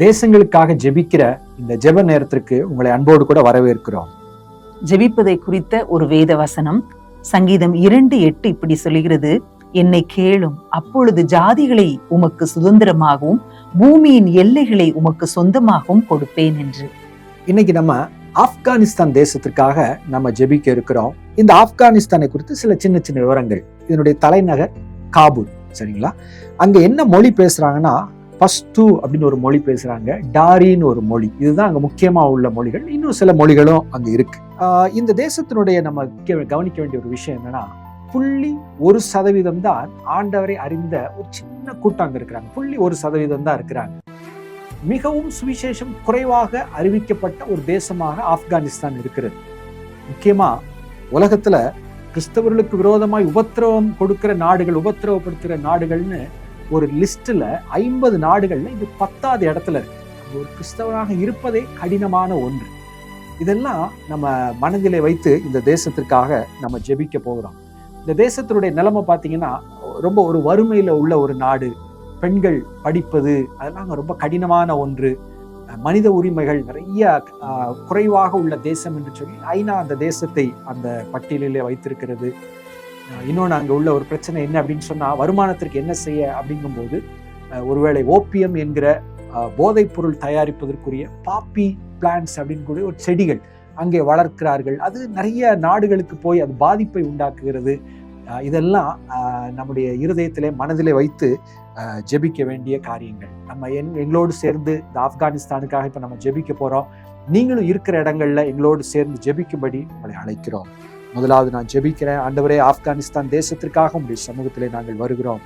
தேசங்களுக்காக ஜெபிக்கிற இந்த ஜெப நேரத்திற்கு உங்களை அன்போடு கூட வரவேற்கிறோம். ஜெபிப்பதை குறித்த ஒரு வேத வசனம் சங்கீதம் 2:8 இப்படி சொல்கிறது, என்னை கேளும், அப்பொழுது ஜாதிகளை உமக்கு சுதந்திரமாகவும் பூமியின் எல்லைகளை உமக்கு சொந்தமாகவும் கொடுப்பேன் என்று. இன்னைக்கு நம்ம ஆப்கானிஸ்தான் தேசத்திற்காக நம்ம ஜெபிக்க இருக்கிறோம். இந்த ஆப்கானிஸ்தானை குறித்து சில சின்ன சின்ன விவரங்கள். இதனுடைய தலைநகர் காபூல், சரிங்களா? அங்க என்ன மொழி பேசுறாங்கன்னா பஷ்தூ அப்படின்னு ஒரு மொழி பேசுறாங்க, டாரின்னு ஒரு மொழி. இதுதான் அங்க முக்கியமா உள்ள மொழிகள். இன்னும் சில மொழிகளும் அங்க இருக்கு. இந்த தேசத்தினுடைய நம்ம கவனிக்க வேண்டிய ஒரு விஷயம் என்னன்னா, 0.1% தான் ஆண்டவரை அறிந்த ஒரு சின்ன கூட்டம் அங்க இருக்கிறாங்க. 0.1% தான் இருக்கிறாங்க. மிகவும் சுவிசேஷம் குறைவாக அறிவிக்கப்பட்ட ஒரு தேசமாக ஆப்கானிஸ்தான் இருக்கிறது. முக்கியமா உலகத்துல கிறிஸ்தவர்களுக்கு விரோதமாய் உபத்திரவம் கொடுக்கிற நாடுகள், உபத்திரவப்படுத்துகிற நாடுகள்னு ஒரு லிஸ்ட்ல 50 நாடுகள்ல இது 10வது இடத்துல இருக்கு. ஒரு கிறிஸ்தவனாக இருப்பதே கடினமான ஒன்று. இதெல்லாம் நம்ம மனதிலே வைத்து இந்த தேசத்திற்காக நம்ம ஜெபிக்க போகிறோம். இந்த தேசத்தினுடைய நிலைமை பார்த்தீங்கன்னா ரொம்ப ஒரு வறுமையில உள்ள ஒரு நாடு. பெண்கள் படிப்பது அதெல்லாம் ரொம்ப கடினமான ஒன்று. மனித உரிமைகள் நிறைய குறைவாக உள்ள தேசம் என்று சொல்லி ஐநா அந்த தேசத்தை அந்த பட்டியலிலே வைத்திருக்கிறது. இன்னொன்று அங்கே உள்ள ஒரு பிரச்சனை என்ன அப்படின்னு சொன்னா, வருமானத்திற்கு என்ன செய்ய அப்படிங்கும்போது ஒருவேளை ஓபியம் என்கிற போதைப் பொருள் தயாரிப்பதற்குரிய பாப்பி பிளான்ட்ஸ் அப்படின்னு கூட ஒரு செடிகள் அங்கே வளர்க்கிறார்கள். அது நிறைய நாடுகளுக்கு போய் அது பாதிப்பை உண்டாக்குகிறது. இதெல்லாம் நம்முடைய இருதயத்திலே மனதிலே வைத்து ஜெபிக்க வேண்டிய காரியங்கள். நம்ம எங்களோடு சேர்ந்து இந்த ஆப்கானிஸ்தானுக்காக இப்போ நம்ம ஜெபிக்க போறோம். நீங்களும் இருக்கிற இடங்கள்ல எங்களோடு சேர்ந்து ஜெபிக்கும்படி உங்களை அழைக்கிறோம். முதலாவது நான் ஜெபிக்கிறேன். ஆண்டவரே, ஆப்கானிஸ்தான் தேசத்திற்காக உங்களுடைய சமூகத்திலே நாங்கள் வருகிறோம்.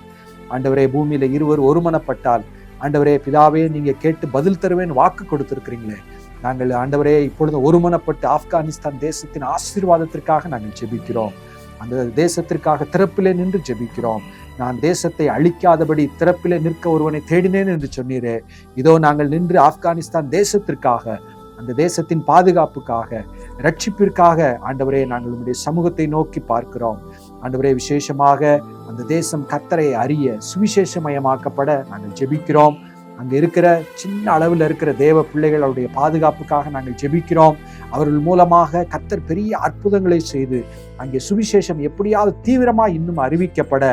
ஆண்டவரே, பூமியில இருவர் ஒருமனப்பட்டால், ஆண்டவரே பிதாவே, நீங்க கேட்டு பதில் தருவேன் வாக்கு கொடுத்திருக்கிறீங்களே. நாங்கள் ஆண்டவரே இப்பொழுது ஒருமனப்பட்டு ஆப்கானிஸ்தான் தேசத்தின் ஆசீர்வாதத்திற்காக நாங்கள் ஜெபிக்கிறோம். அந்த தேசத்திற்காக திறப்பிலே நின்று ஜெபிக்கிறோம். நான் தேசத்தை அழிக்காதபடி திறப்பிலே நிற்க ஒருவனை தேடினேன் என்று சொன்னீரே. இதோ நாங்கள் நின்று ஆப்கானிஸ்தான் தேசத்திற்காக, அந்த தேசத்தின் பாதுகாப்புக்காக, ரட்சிப்பிற்காக ஆண்டவரே நாங்கள் உங்களுடைய சமூகத்தை நோக்கி பார்க்கிறோம். ஆண்டவரே, விசேஷமாக அந்த தேசம் கர்த்தரை அறிய சுவிசேஷமயமாக்கப்பட நாங்கள் ஜெபிக்கிறோம். அங்க இருக்கிற சின்ன அளவில் இருக்கிற தேவ பிள்ளைகள் அவருடைய பாதுகாப்புக்காக நாங்கள் ஜெபிக்கிறோம். அவர்கள் மூலமாக கர்த்தர் பெரிய அற்புதங்களை செய்து அங்கே சுவிசேஷம் எப்படியாவது தீவிரமாக இன்னும் அறிவிக்கப்பட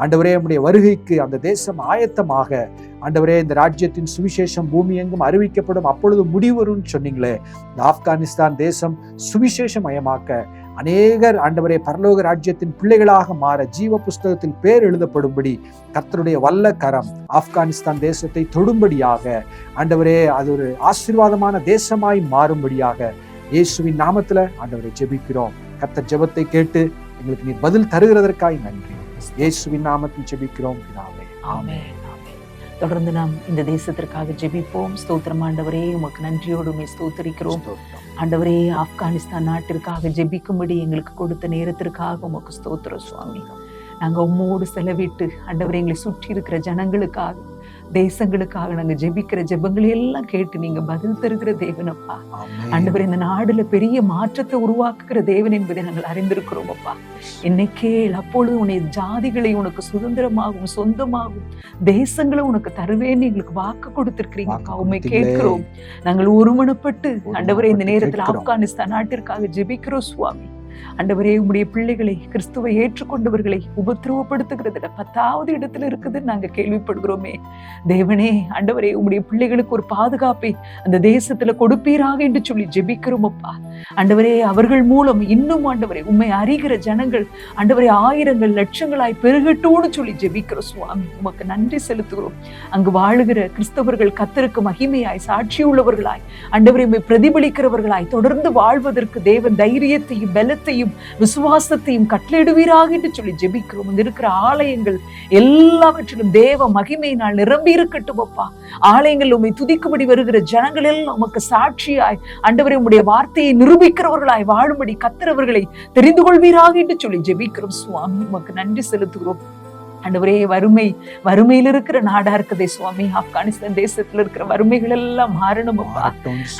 ஆண்டவரே, நம்முடைய வருகைக்கு அந்த தேசம் ஆயத்தமாக, ஆண்டவரே இந்த ராஜ்யத்தின் சுவிசேஷம் பூமி எங்கும் அறிவிக்கப்படும், அப்பொழுது முடிவரும்னு சொன்னீங்களே. இந்த ஆப்கானிஸ்தான் தேசம் சுவிசேஷமயமாக்க அநேகர் ஆண்டவரே பரலோக ராஜ்யத்தின் பிள்ளைகளாக மாற ஜீவ புஸ்தகத்தில் பேர் எழுதப்படும்படி கர்த்தருடைய வல்ல கரம் ஆப்கானிஸ்தான் தேசத்தை தொடும்படியாக, ஆண்டவரே அது ஒரு ஆசீர்வாதமான தேசமாய் மாறும்படியாக இயேசுவின் நாமத்துல ஆண்டவரை ஜெபிக்கிறோம். கர்த்தர் ஜெபத்தை கேட்டு எங்களுக்கு நீர் பதில் தருகிறதற்காய் நன்றி. இயேசுவின் நாமத்தில் ஜெபிக்கிறோம் பிதாவே, ஆமென். தொடர்ந்து நாம் இந்த தேசத்திற்காக ஜெபிப்போம். ஸ்தோத்திரம் ஆண்டவரே, உமக்கு நன்றியோடு ஸ்தோத்திரிக்கிறோம். ஆண்டவரே, ஆப்கானிஸ்தான் நாட்டிற்காக ஜெபிக்கும்படி எங்களுக்கு கொடுத்த நேரத்திற்காக உமக்கு ஸ்தோத்திரம் சுவாமி. நாங்கள் உம்மோடு செலவிட்டு ஆண்டவரே எங்களை சுற்றி இருக்கிற ஜனங்களுக்காக, தேசங்களுக்காக நாங்க ஜெபிக்கிற ஜெபங்களை எல்லாம் கேட்டு நீங்க பதில் தருகிற தேவனப்பா. ஆண்டவரே, இந்த நாடுல பெரிய மாற்றத்தை உருவாக்குகிற தேவன் என்பதை நாங்கள் அறிந்திருக்கிறோம் அப்பா. என்னைக்கே அப்பொழுது உன்னை ஜாதிகளை உனக்கு சுதந்திரமாகவும் சொந்தமாகவும் தேசங்களை உனக்கு தருவேன்னு எங்களுக்கு வாக்கு கொடுத்திருக்கிறீங்க. உண்மை கேட்கிறோம். நாங்கள் ஒருமனப்பட்டு ஆண்டவரே இந்த நேரத்தில் ஆப்கானிஸ்தான் நாட்டிற்காக ஜெபிக்கிறோம் சுவாமி. ஆண்டவரே, உம்முடைய பிள்ளைகளை, கிறிஸ்துவை ஏற்றுக்கொண்டவர்களை உபத்திரவப்படுத்துகிறதுல 10வது இடத்துல இருக்குதுன்னு நாங்க கேள்விப்படுகிறோமே. தேவனே, ஆண்டவரே, உம்முடைய பிள்ளைகளுக்கு ஒரு பாதுகாப்பை அந்த தேசத்துல கொடுப்பீராக என்று சொல்லி ஜெபிக்கிறோம் அப்பா. ஆண்டவரே, அவர்கள் மூலம் இன்னும் ஆண்டவரே உம்மை அறிகிற ஜனங்கள் ஆண்டவரே ஆயிரங்கள் லட்சங்களாய் பெருகட்டோடு சொல்லி ஜெபிக்கிறோம் சுவாமி. உமக்கு நன்றி செலுத்துகிறோம். அங்கு வாழுகிற கிறிஸ்தவர்கள் கர்த்தருக்கு மகிமையாய் சாட்சியுள்ளவர்களாய் ஆண்டவரை உம்மை பிரதிபலிக்கிறவர்களாய் தொடர்ந்து வாழ்வதற்கு தேவன் தைரியத்தையும் பலத்தையும் விசுவாசத்தையும் கட்டளையிடுவீராக என்று சொல்லி ஜெபிக்கிறோம். அங்க இருக்கிற ஆலயங்கள் எல்லாவற்றிலும் தேவ மகிமையினால் நிரம்பி இருக்கட்டும் அப்பா. ஆலயங்கள் உம்மை துதிக்கும்படி வருகிற ஜனங்கள் எல்லாம் உமக்கு சாட்சியாய் ஆண்டவரே உம்முடைய வார்த்தையை நிரூபிக்கிறவர்களாய் வாழும்படி கர்த்தர் அவர்களை தெரிந்து கொள்வீராக என்று சொல்லி ஜெபிக்கிறோம் சுவாமி. உமக்கு நன்றி செலுத்துகிறோம். ஆண்டவரே, வறுமையில் இருக்கிற நாடா இருக்குதே சுவாமி, ஆப்கானிஸ்தான் தேசத்துல இருக்கிற வறுமைகள் எல்லாம் மாறணும் அப்பா.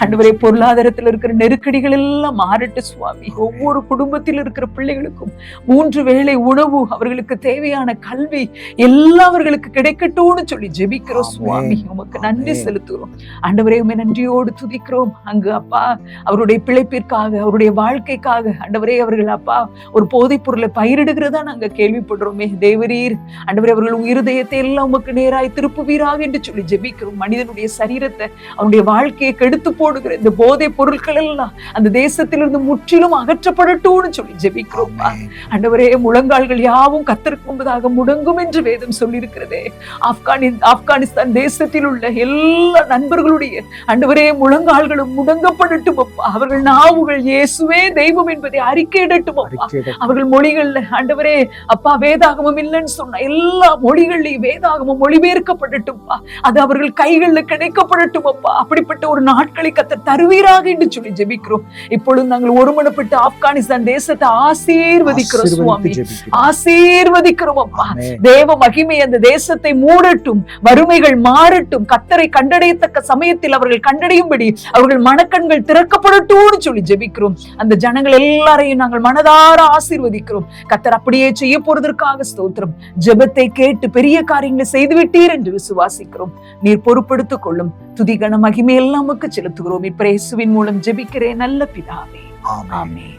ஆண்டவரே, பொருளாதாரத்துல இருக்கிற நெருக்கடிகள் எல்லாம் மாறட்டு சுவாமி. ஒவ்வொரு குடும்பத்தில் இருக்கிற பிள்ளைகளுக்கும் 3 வேளை உணவு, அவர்களுக்கு தேவையான கல்வி எல்லாம் அவர்களுக்கு கிடைக்கட்டும்னு சொல்லி ஜெபிக்கிறோம் சுவாமி. உமக்கு நன்றி செலுத்துகிறோம் ஆண்டவரே. உம்மை நன்றியோடு துதிக்கிறோம். அங்கு அப்பா அவருடைய பிழைப்பிற்காக, அவருடைய வாழ்க்கைக்காக ஆண்டவரே, அவர்கள் அப்பா ஒரு போதைப் பொருளை பயிரிடுகிறதா நாங்க கேள்விப்படுறோமே. தேவரீர் ஆண்டவரே, அவர்கள் இருதயத்தை எல்லாம் உமக்கு நேராய் திருப்புவீராக என்று சொல்லி ஜெபிக்கிறோம். மனிதனுடைய சரீரத்தை, அவனுடைய வாழ்க்கையை கெடுத்து போடுகிற இந்த போதை பொருட்கள் எல்லாம் அந்த தேசத்திலிருந்து முற்றிலும் அகற்றப்படட்டும்னு சொல்லி ஜெபிக்கிறோம். ஆண்டவரே, முழங்கால்கள் யாவும் கர்த்தருக்கு முன்பதாக முடங்கும் என்று வேதம் சொல்லி இருக்கிறதே. ஆப்கானிஸ்தான் தேசத்தில் உள்ள எல்லா நண்பர்களுடைய ஆண்டவரே முழங்கால்களும் முடங்கப்படட்டும் அப்பா. அவர்கள் நாவுகள் இயேசுவே தெய்வம் என்பதை அறிக்கையிடட்டும் அப்பா. அவர்கள் மொழிகள்ல ஆண்டவரே அப்பா வேதாகமம் இல்லைன்னு சொன்ன எல்லா மொழிகள்லையும் வேதாகமம் மொழிபெயர்க்கப்படட்டும். அது அவர்கள் கைகள்ல கிடைக்கப்படட்டும் அப்பா. அப்படிப்பட்ட ஒரு நாட்களை கர்த்தர் தருவீராக என்று சொல்லி ஜெபிக்கிறோம். இப்பொழுது நாங்கள் ஒருமனப்பட்டு ஆப்கானிஸ்தான் தேசத்தை ஆசீர்வதிக்கிறோம் சுவாமி, ஆசீர்வதிக்கிறோம் அப்பா. தேவ மகிமை அந்த தேசத்தை மூடட்டும், வறுமைகள் மாறட்டும், கர்த்தரை கண்டடையத்தக்க சமயத்தில் அவர்கள் கண்டடையும்படி அவர்கள் மனக்கண்கள் திறக்கப்படட்டும்னு சொல்லி ஜெபிக்கிறோம். அந்த ஜனங்கள் எல்லாரையும் நாங்கள் மனதார ஆசீர்வதிக்கிறோம். கர்த்தர் அப்படியே செய்ய போறதற்காக ஸ்தோத்திரம். ஜெபத்தை கேட்டு பெரிய காரியங்களை செய்துவிட்டீர் என்று விசுவாசிக்கிறோம். நீர் பொறுப்படுத்திக் கொள்ளும். துதி கன மகிமை எல்லாம் உமக்கு செலுத்துகிறோம். இப்ப இயேசுவின் மூலம் ஜெபிக்கிறேன் நல்ல பிதாவே, ஆமென்.